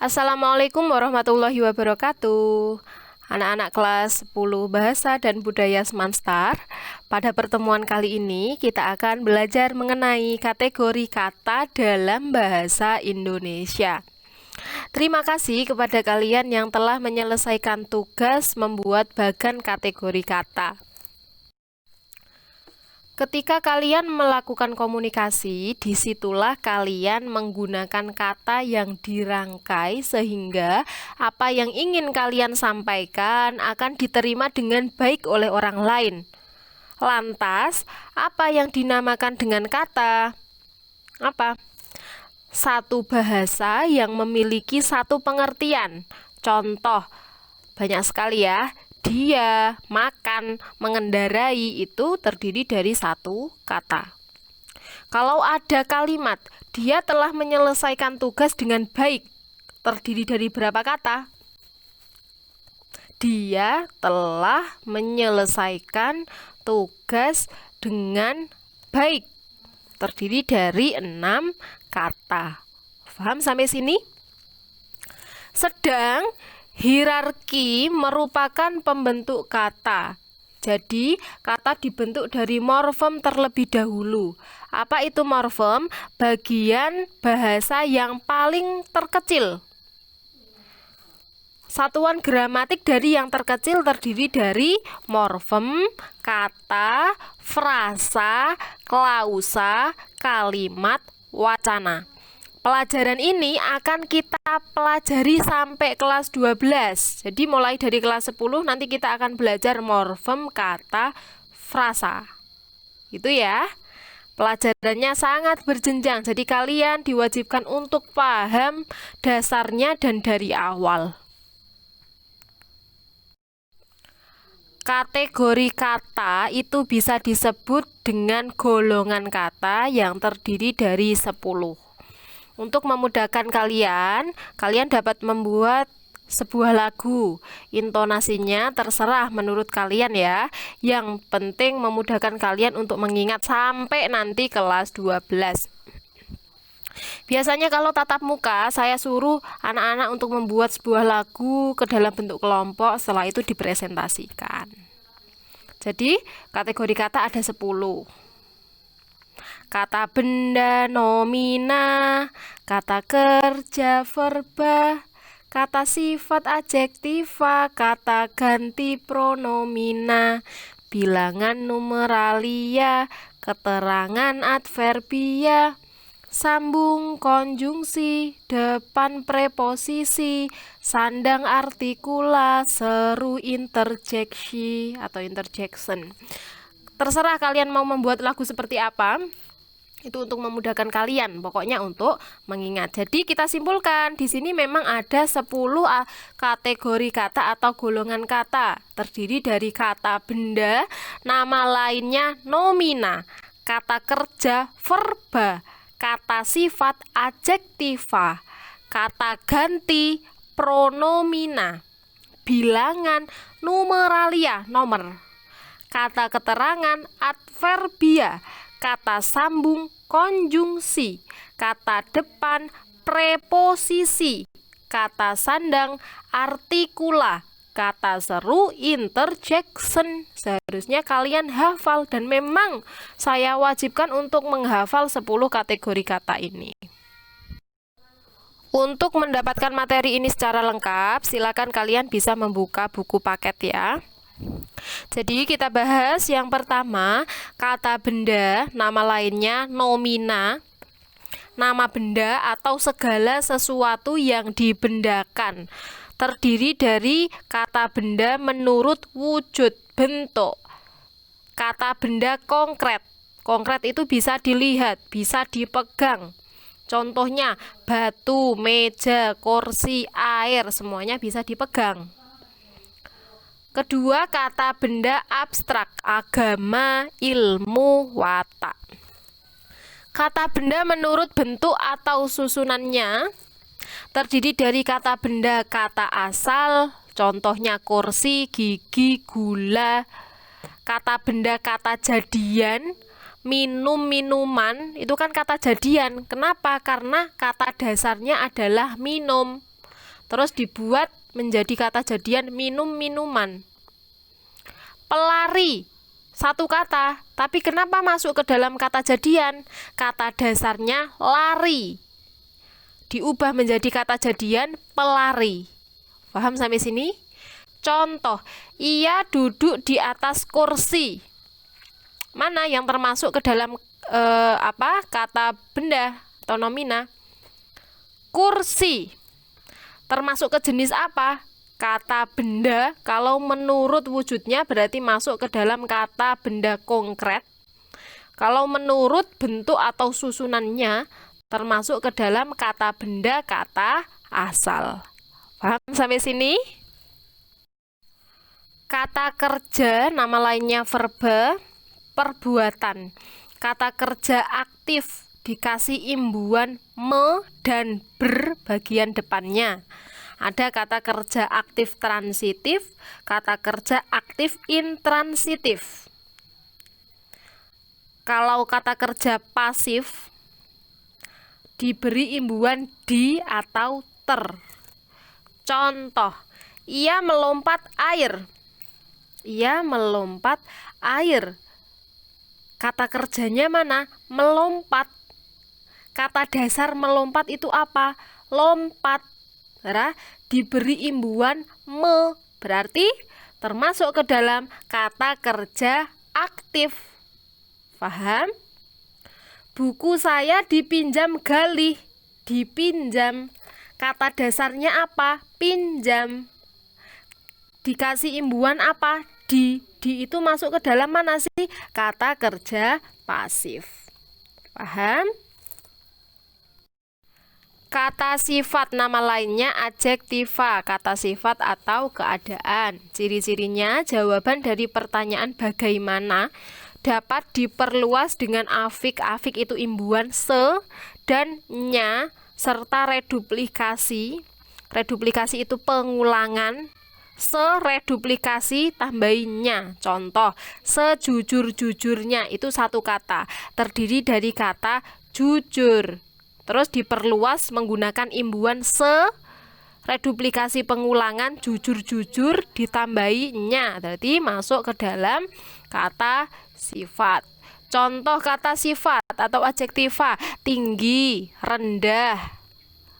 Assalamualaikum warahmatullahi wabarakatuh. Anak-anak kelas 10 Bahasa dan Budaya Semanstar. Pada pertemuan kali ini kita akan belajar mengenai kategori kata dalam bahasa Indonesia. Terima kasih kepada kalian yang telah menyelesaikan tugas membuat bagan kategori kata. Ketika kalian melakukan komunikasi, disitulah kalian menggunakan kata yang dirangkai sehingga apa yang ingin kalian sampaikan akan diterima dengan baik oleh orang lain. Lantas, apa yang dinamakan dengan kata? Apa? Satu bahasa yang memiliki satu pengertian. Contoh, banyak sekali ya. Dia, makan, mengendarai itu terdiri dari satu kata. Kalau ada kalimat, dia telah menyelesaikan tugas dengan baik, terdiri dari berapa kata? Dia telah menyelesaikan tugas dengan baik, terdiri dari 6 kata. Paham sampai sini? Sedang hierarki merupakan pembentuk kata. Jadi, kata dibentuk dari morfem terlebih dahulu. Apa itu morfem? Bagian bahasa yang paling terkecil. Satuan gramatik dari yang terkecil terdiri dari morfem, kata, frasa, klausa, kalimat, wacana. Pelajaran ini akan kita pelajari sampai kelas 12. Jadi mulai dari kelas 10 nanti kita akan belajar morfem, kata, frasa. Itu ya. Pelajarannya sangat berjenjang. Jadi kalian diwajibkan untuk paham dasarnya dan dari awal. Kategori kata itu bisa disebut dengan golongan kata yang terdiri dari 10. Untuk memudahkan kalian dapat membuat sebuah lagu. Intonasinya terserah menurut kalian ya. Yang penting memudahkan kalian untuk mengingat sampai nanti kelas 12. Biasanya kalau tatap muka, saya suruh anak-anak untuk membuat sebuah lagu ke dalam bentuk kelompok, setelah itu dipresentasikan. Jadi, kategori kata ada 10. Kata benda, nomina, kata kerja, verba, kata sifat, adjektiva, kata ganti, pronomina, bilangan, numeralia, keterangan, adverbia, sambung, konjungsi, depan preposisi, sandang, artikula, seru, interjeksi atau interjection. Terserah kalian mau membuat lagu seperti apa. Itu untuk memudahkan kalian, pokoknya untuk mengingat. Jadi kita simpulkan, di sini memang ada 10 kategori kata atau golongan kata. Terdiri dari kata benda, nama lainnya nomina, kata kerja, verba, kata sifat, adjektiva, kata ganti, pronomina, bilangan, numeralia, nomor, kata keterangan, adverbia, kata sambung, konjungsi, kata depan, preposisi, kata sandang, artikula, kata seru, interjection. Seharusnya kalian hafal dan memang saya wajibkan untuk menghafal 10 kategori kata ini. Untuk mendapatkan materi ini secara lengkap, silakan kalian bisa membuka buku paket ya. Jadi kita bahas yang pertama, kata benda, nama lainnya nomina, nama benda atau segala sesuatu yang dibendakan. Terdiri dari kata benda menurut wujud, bentuk. Kata benda konkret. Konkret itu bisa dilihat, bisa dipegang. Contohnya batu, meja, kursi, air, semuanya bisa dipegang. Kedua, kata benda abstrak, agama, ilmu, watak. Kata benda menurut bentuk atau susunannya terdiri dari kata benda kata asal, contohnya kursi, gigi, gula. Kata benda kata jadian, minum, minuman, itu kan kata jadian. Kenapa? Karena kata dasarnya adalah minum. terus dibuat menjadi kata jadian minum-minuman. Pelari, satu kata, tapi kenapa masuk ke dalam kata jadian? Kata dasarnya lari, diubah menjadi kata jadian pelari. Paham sampai sini? Contoh, ia duduk di atas kursi. Mana yang termasuk ke dalam kata benda atau nomina? Kursi. Termasuk ke jenis apa? Kata benda. Kalau menurut wujudnya berarti masuk ke dalam kata benda konkret. Kalau menurut bentuk atau susunannya termasuk ke dalam kata benda, kata asal. Paham sampai sini? Kata kerja, nama lainnya verba, perbuatan. Kata kerja aktif dikasih imbuhan me dan ber bagian depannya. Ada kata kerja aktif transitif, kata kerja aktif intransitif. Kalau kata kerja pasif diberi imbuhan di atau ter. Contoh, ia melompat air. Ia melompat air. Kata kerjanya mana? Melompat. Kata dasar melompat itu apa? Lompat. Diberi imbuhan me, berarti termasuk ke dalam kata kerja aktif. Paham? Buku saya dipinjam Galih. Dipinjam. Kata dasarnya apa? Pinjam. Dikasih imbuhan apa? Di itu masuk ke dalam mana sih? Kata kerja pasif. Paham? Kata sifat, nama lainnya adjektiva, kata sifat atau keadaan. Ciri-cirinya jawaban dari pertanyaan bagaimana dapat diperluas dengan afik. Afik itu imbuhan se dan nya serta reduplikasi. Reduplikasi itu pengulangan. Sereduplikasi tambahinnya. Contoh, sejujur-jujurnya itu satu kata, terdiri dari kata jujur. Terus diperluas menggunakan imbuhan se, reduplikasi pengulangan, jujur-jujur ditambahi nya, berarti masuk ke dalam kata sifat. Contoh kata sifat atau adjektiva: tinggi, rendah,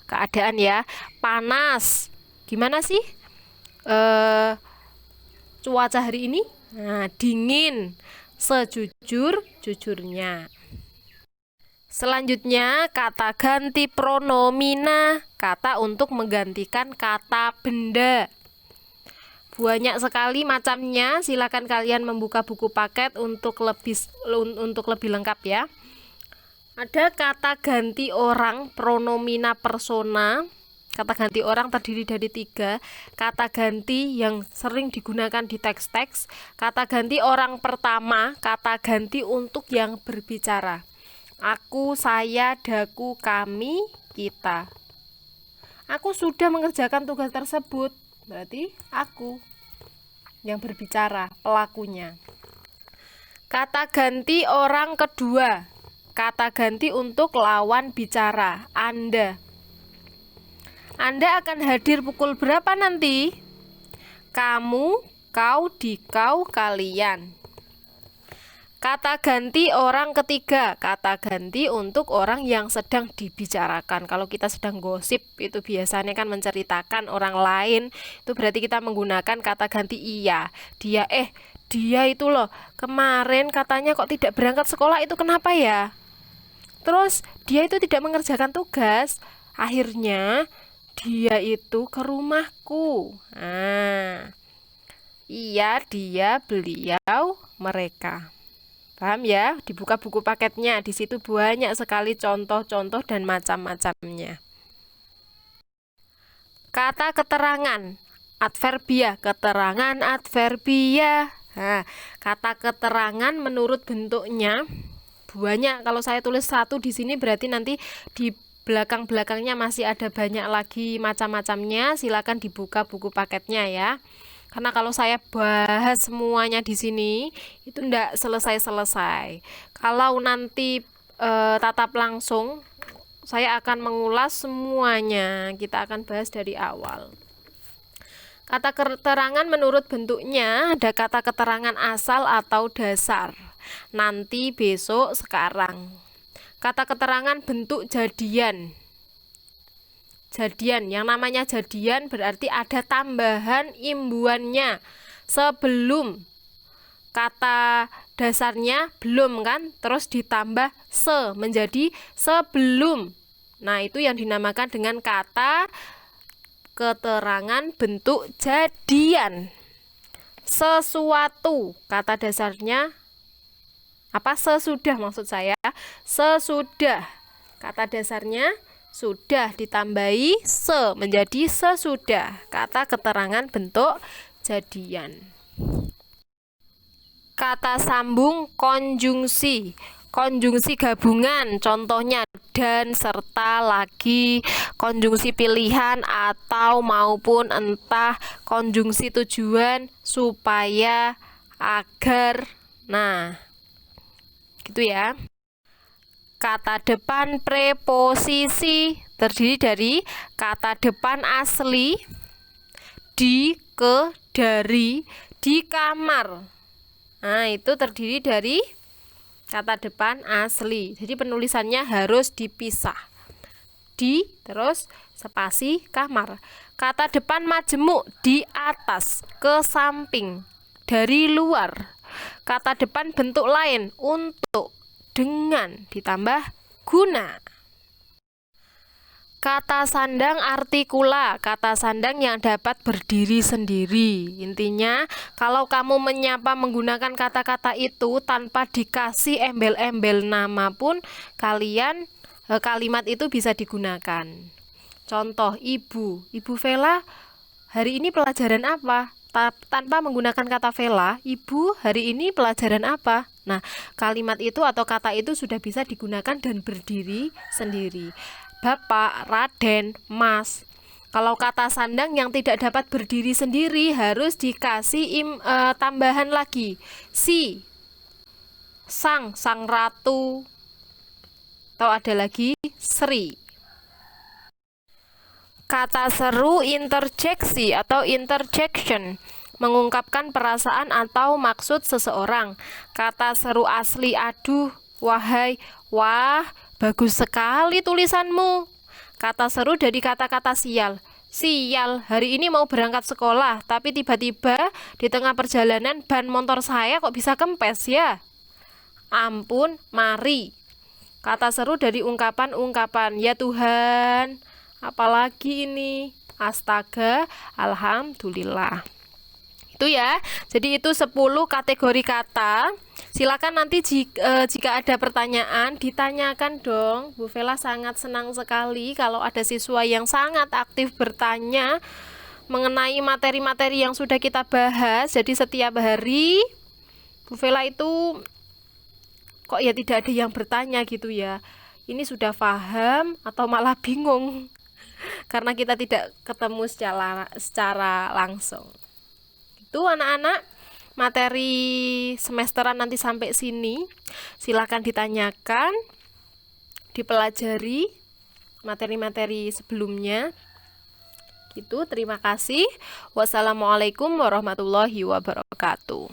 keadaan ya, panas. Gimana sih cuaca hari ini? Nah, dingin, sejujur-jujurnya. Selanjutnya, kata ganti pronomina, kata untuk menggantikan kata benda. Banyak sekali macamnya, silakan kalian membuka buku paket untuk lebih lengkap ya. Ada kata ganti orang, pronomina persona. Kata ganti orang terdiri dari 3. Kata ganti yang sering digunakan di teks-teks. Kata ganti orang pertama, kata ganti untuk yang berbicara. Aku, saya, daku, kami, kita. Aku sudah mengerjakan tugas tersebut, berarti aku yang berbicara, pelakunya. Kata ganti orang kedua, kata ganti untuk lawan bicara, Anda. Anda akan hadir pukul berapa nanti? Kamu, kau, dikau, kalian. Kata ganti orang ketiga, kata ganti untuk orang yang sedang dibicarakan. Kalau kita sedang gosip, itu biasanya kan menceritakan orang lain, itu berarti kita menggunakan kata ganti iya. Dia, dia itu loh, kemarin katanya kok tidak berangkat sekolah, itu kenapa ya? Terus, dia itu tidak mengerjakan tugas, akhirnya dia itu ke rumahku. Nah, iya, dia, beliau, mereka. Paham ya? Dibuka buku paketnya. Di situ banyak sekali contoh-contoh dan macam-macamnya. Kata keterangan, adverbia, keterangan, adverbia. Nah, kata keterangan menurut bentuknya banyak. Kalau saya tulis satu di sini berarti nanti di belakang-belakangnya masih ada banyak lagi macam-macamnya. Silakan dibuka buku paketnya ya. Karena kalau saya bahas semuanya di sini itu enggak selesai-selesai. Kalau nanti tatap langsung saya akan mengulas semuanya. Kita akan bahas dari awal. Kata keterangan menurut bentuknya ada kata keterangan asal atau dasar. Nanti, besok, sekarang. Kata keterangan bentuk jadian. Jadian, yang namanya jadian berarti ada tambahan imbuannya sebelum kata dasarnya belum kan, terus ditambah se menjadi sebelum. Nah, itu yang dinamakan dengan kata keterangan bentuk jadian. Sesuatu, kata dasarnya apa? Sesudah maksud saya. Sesudah, kata dasarnya sudah ditambahi se menjadi sesudah. Kata keterangan bentuk jadian. Kata sambung konjungsi. Konjungsi gabungan, contohnya dan, serta, lagi, konjungsi pilihan, atau, maupun, entah, konjungsi tujuan, supaya, agar. Nah, gitu ya. Kata depan preposisi terdiri dari kata depan asli, di, ke, dari, di kamar. Nah, itu terdiri dari kata depan asli. Jadi penulisannya harus dipisah. Di, terus spasi, kamar. Kata depan majemuk, di atas, ke samping, dari luar. Kata depan bentuk lain, untuk, dengan, ditambah guna. Kata sandang artikula, kata sandang yang dapat berdiri sendiri. Intinya, kalau kamu menyapa menggunakan kata-kata itu tanpa dikasih embel-embel nama pun, kalimat itu bisa digunakan. Contoh, ibu. Ibu Vela, hari ini pelajaran apa? Tanpa menggunakan kata Vela, ibu hari ini pelajaran apa? Nah, kalimat itu atau kata itu sudah bisa digunakan dan berdiri sendiri. Bapak, Raden, Mas. Kalau kata sandang yang tidak dapat berdiri sendiri harus dikasih tambahan lagi. Si, sang ratu. Atau ada lagi Sri. Kata seru interjeksi atau interjection, mengungkapkan perasaan atau maksud seseorang. Kata seru asli, aduh, wahai, wah, bagus sekali tulisanmu. Kata seru dari kata-kata sial. Sial, hari ini mau berangkat sekolah, tapi tiba-tiba di tengah perjalanan ban motor saya kok bisa kempes ya? Ampun, mari. Kata seru dari ungkapan-ungkapan, ya Tuhan, apalagi ini? Astaga, alhamdulillah. Itu ya. Jadi itu 10 kategori kata. Silakan nanti jika ada pertanyaan ditanyakan dong. Bu Vela sangat senang sekali kalau ada siswa yang sangat aktif bertanya mengenai materi-materi yang sudah kita bahas. Jadi setiap hari Bu Vela itu kok ya tidak ada yang bertanya gitu ya. Ini sudah paham atau malah bingung karena kita tidak ketemu secara langsung. Itu anak-anak, materi semesteran nanti sampai sini. Silakan ditanyakan, dipelajari materi-materi sebelumnya. Gitu, terima kasih. Wassalamualaikum warahmatullahi wabarakatuh.